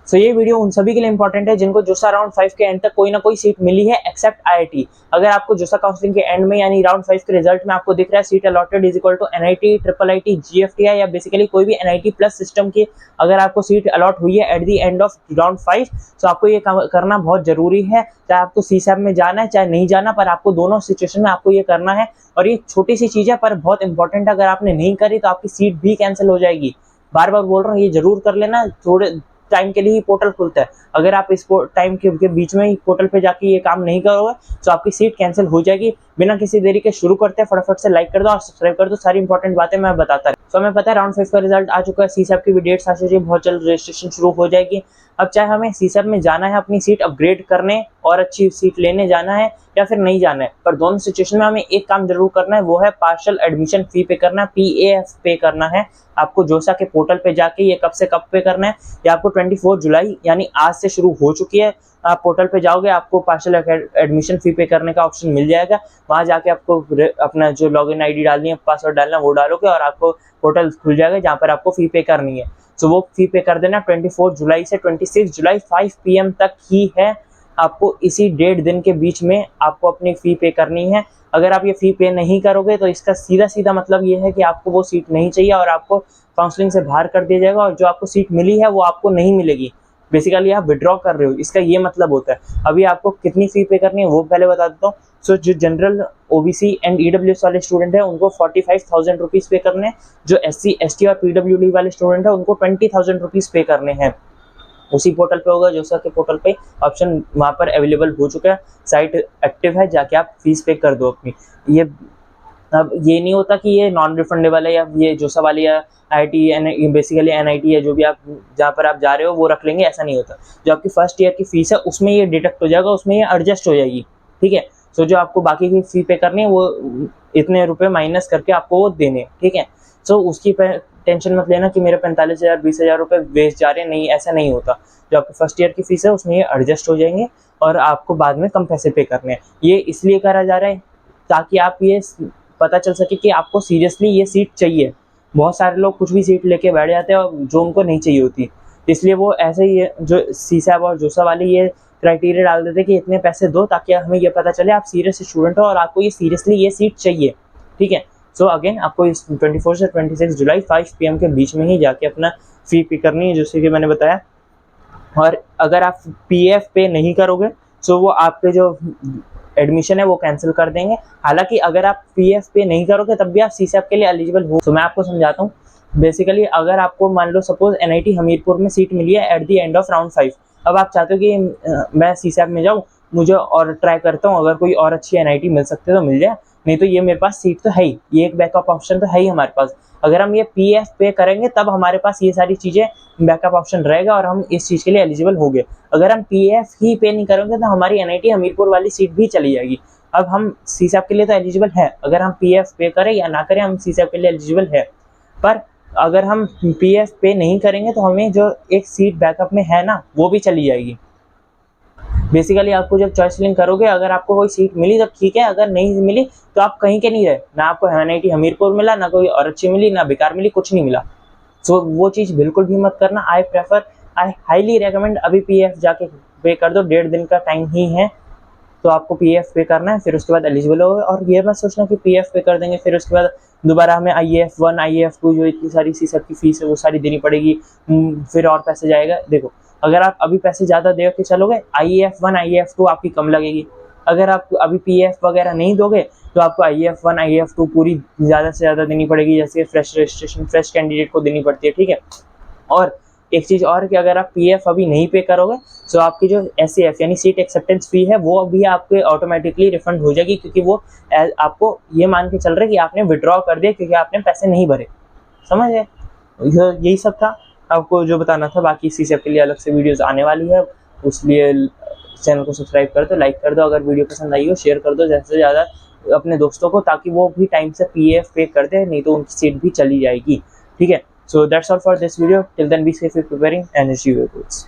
सो ये वीडियो उन सभी के लिए इंपॉर्टेंट है जिनको जोसा राउंड 5 के एंड तक कोई ना कोई सीट मिली है एक्सेप्ट आईआईटी। अगर आपको जोसा काउंसलिंग के एंड में यानी राउंड 5 के रिजल्ट में आपको दिख रहा है seat allotted is equal to NIT, triple IIT, GFTI या बेसिकली कोई भी एनआईटी प्लस सिस्टम की अगर आपको सीट अलॉट हुई है at the end of round 5, तो आपको ये करना बहुत जरूरी है। चाहे आपको सीसैप में जाना है चाहे नहीं जाना, पर आपको दोनों सिचुएशन में आपको ये करना है। और ये छोटी सी चीज है पर बहुत इंपॉर्टेंट है, अगर आपने नहीं करी तो आपकी सीट भी कैंसिल हो जाएगी। बार बार बोल रहा हूँ, ये जरूर कर लेना। थोड़े टाइम के लिए ही पोर्टल खुलता है, अगर आप इस टाइम के बीच में ही पोर्टल पे जाके ये काम नहीं करोगे तो आपकी सीट कैंसिल हो जाएगी। बिना किसी देरी के शुरू करते हैं, फटाफट से लाइक कर दो और सब्सक्राइब कर दो, सारी इंपॉर्टेंट बातें मैं बताता रहा। तो हमें पता है राउंड 5 का रिजल्ट आ चुका है, सीसैप की भी डेट्स आ चुकी है, बहुत जल्द रजिस्ट्रेशन शुरू हो जाएगी। अब चाहे हमें सीसैप में जाना है अपनी सीट अपग्रेड करने और अच्छी सीट लेने जाना है या फिर नहीं जाना है, पर दोनों सिचुएशन में हमें एक काम जरूर करना है, वो है पार्शियल एडमिशन फी पे करना है, PAF पे करना है। आपको जोसा के पोर्टल पे जाके ये कब से कब पे करना है, ये आपको 24 जुलाई यानी आज से शुरू हो चुकी है। आप पोर्टल पे जाओगे, आपको पार्शियल एडमिशन फी पे करने का ऑप्शन मिल जाएगा। वहां जाके आपको अपना जो लॉगिन आईडी डालनी है, पासवर्ड डालना है, वो डालोगे और आपको पोर्टल खुल जाएगा जहाँ पर आपको फी पे करनी है। तो वो फी पे कर देना। 24 जुलाई से 26 जुलाई 5 PM तक ही है। आपको इसी 1.5 दिन के बीच में आपको अपनी फी पे करनी है। अगर आप ये फी पे नहीं करोगे तो इसका सीधा सीधा मतलब ये है कि आपको वो सीट नहीं चाहिए और आपको काउंसलिंग से बाहर कर दिया जाएगा, और जो आपको सीट मिली है वो आपको नहीं मिलेगी। बेसिकली आप विड्रॉ कर रहे हो, इसका ये मतलब होता है। अभी आपको कितनी फी पे करनी है वो पहले बता देता हूँ। सो जो जनरल, OBC एंड EWS वाले स्टूडेंट है उनको 45,000 रुपीज पे करने हैं। जो SC ST और PWD वाले स्टूडेंट है उनको 20,000 रुपीज पे करने हैं। उसी पोर्टल पे होगा, जोसा के पोर्टल पे ऑप्शन वहां पर अवेलेबल हो चुका है, साइट एक्टिव है, जाके आप फीस पे कर दो अपनी। ये अब ये नहीं होता कि ये नॉन रिफंडेबल है या ये जोसा वाली या IIT बेसिकली NIT है, जो भी आप जहाँ पर आप जा रहे हो वो रख लेंगे, ऐसा नहीं होता। जो आपकी फर्स्ट ईयर की फीस है उसमें ये डिडक्ट हो जाएगा, उसमें ये एडजस्ट हो जाएगी, ठीक है। सो जो आपको बाकी की फी पे करनी है वो इतने रुपए माइनस करके आपको वो देने, ठीक है। सो उसकी टेंशन मत लेना कि मेरे 45,000 20,000 रुपए वेस्ट जा रहे हैं, नहीं, ऐसा नहीं होता। जो आपकी फर्स्ट ईयर की फीस है उसमें ये एडजस्ट हो जाएंगे और आपको बाद में कम पैसे पे करने हैं। ये इसलिए करा जा रहा है ताकि आप ये पता चल सके कि आपको सीरियसली ये सीट चाहिए। बहुत सारे लोग कुछ भी सीट लेके बैठ जाते हैं और जो उनको नहीं चाहिए होती, इसलिए वो ऐसे ही जो सीसैप और जोसा वाले ये क्राइटेरिया डाल देते कि इतने पैसे दो ताकि हमें ये पता चले आप सीरियस स्टूडेंट हो और आपको ये सीरियसली ये सीट चाहिए, ठीक है। सो अगेन आपको इस 24 से 26 जुलाई 5 PM के बीच में ही जाके अपना फी पे करनी है, जैसे कि मैंने बताया। और अगर आप PF पे नहीं करोगे तो वो आपके जो एडमिशन है वो कैंसिल कर देंगे। हालांकि अगर आप PF पे नहीं करोगे तब भी आप सीसैप के लिए एलिजिबल हो। तो मैं आपको समझाता हूँ। बेसिकली अगर आपको मान लो सपोज NIT हमीरपुर में सीट मिली है at the end of round 5, अब आप चाहते हो कि मैं सीसैप में जाऊँ, मुझे और ट्राई करता हूँ, अगर कोई और अच्छी NIT मिल सकती है तो मिल जाए, नहीं तो ये मेरे पास सीट तो है ही, ये एक बैकअप ऑप्शन तो है ही हमारे पास। अगर हम ये PF पे करेंगे तब हमारे पास ये सारी चीज़ें बैकअप ऑप्शन रहेगा और हम इस चीज़ के लिए एलिजिबल हो गए। अगर हम PF ही पे नहीं करेंगे तो हमारी NIT हमीरपुर वाली सीट भी चली जाएगी। अब हम सीसैप के लिए तो एलिजिबल है, अगर हम PF पे करें या ना करें हम सीसैप के लिए एलिजिबल है। पर अगर हम PF पे नहीं करेंगे तो हमें जो एक सीट बैकअप में है ना वो भी चली जाएगी। बेसिकली आपको जब चॉइस लिंक करोगे, अगर आपको कोई सीट मिली तो ठीक है, अगर नहीं मिली तो आप कहीं के नहीं रहे, ना आपको NIT हमीरपुर मिला, ना कोई और अच्छी मिली, ना बेकार मिली, कुछ नहीं मिला। सो वो चीज़ बिल्कुल भी मत करना। आई हाईली रेकमेंड अभी PF जाके पे कर दो, 1.5 दिन का टाइम ही है, तो आपको PF पे करना है, फिर उसके बाद एलिजिबल होगा। और ये मत सोचना कि PF पे कर देंगे फिर उसके बाद दोबारा हमें IAF1 IAF2 जो इतनी सारी सीसैप की फीस है वो सारी देनी पड़ेगी, फिर और पैसे जाएगा। देखो, अगर आप अभी पैसे ज़्यादा दे के चलोगे IAF1 IAF2 आपकी कम लगेगी। अगर आप अभी PF वगैरह नहीं दोगे तो आपको IAF1 IAF2 पूरी ज़्यादा से ज़्यादा देनी पड़ेगी, जैसे फ्रेश रजिस्ट्रेशन फ्रेश कैंडिडेट को देनी पड़ती है, ठीक है। और एक चीज़ और कि अगर आप PF अभी नहीं पे करोगे तो आपकी जो SAF यानी सीट एक्सेप्टेंस फी है वो भी आपके ऑटोमेटिकली रिफंड हो जाएगी, क्योंकि वो आपको ये मान के चल रहा है कि आपने विड्रॉ कर दिया क्योंकि आपने पैसे नहीं भरे। समझ गए? यही सब था आपको जो बताना था। बाकी सीसैप के लिए अलग से वीडियोस आने वाली है, उसलिए चैनल को सब्सक्राइब कर दो, लाइक कर दो, अगर वीडियो पसंद आई हो शेयर कर दो ज़्यादा से ज़्यादा अपने दोस्तों को, ताकि वो भी टाइम से PF पे कर दे, नहीं तो उनकी सीट भी चली जाएगी, ठीक है। So that's all for this video. Till then, be safe, preparing, and achieve your goals.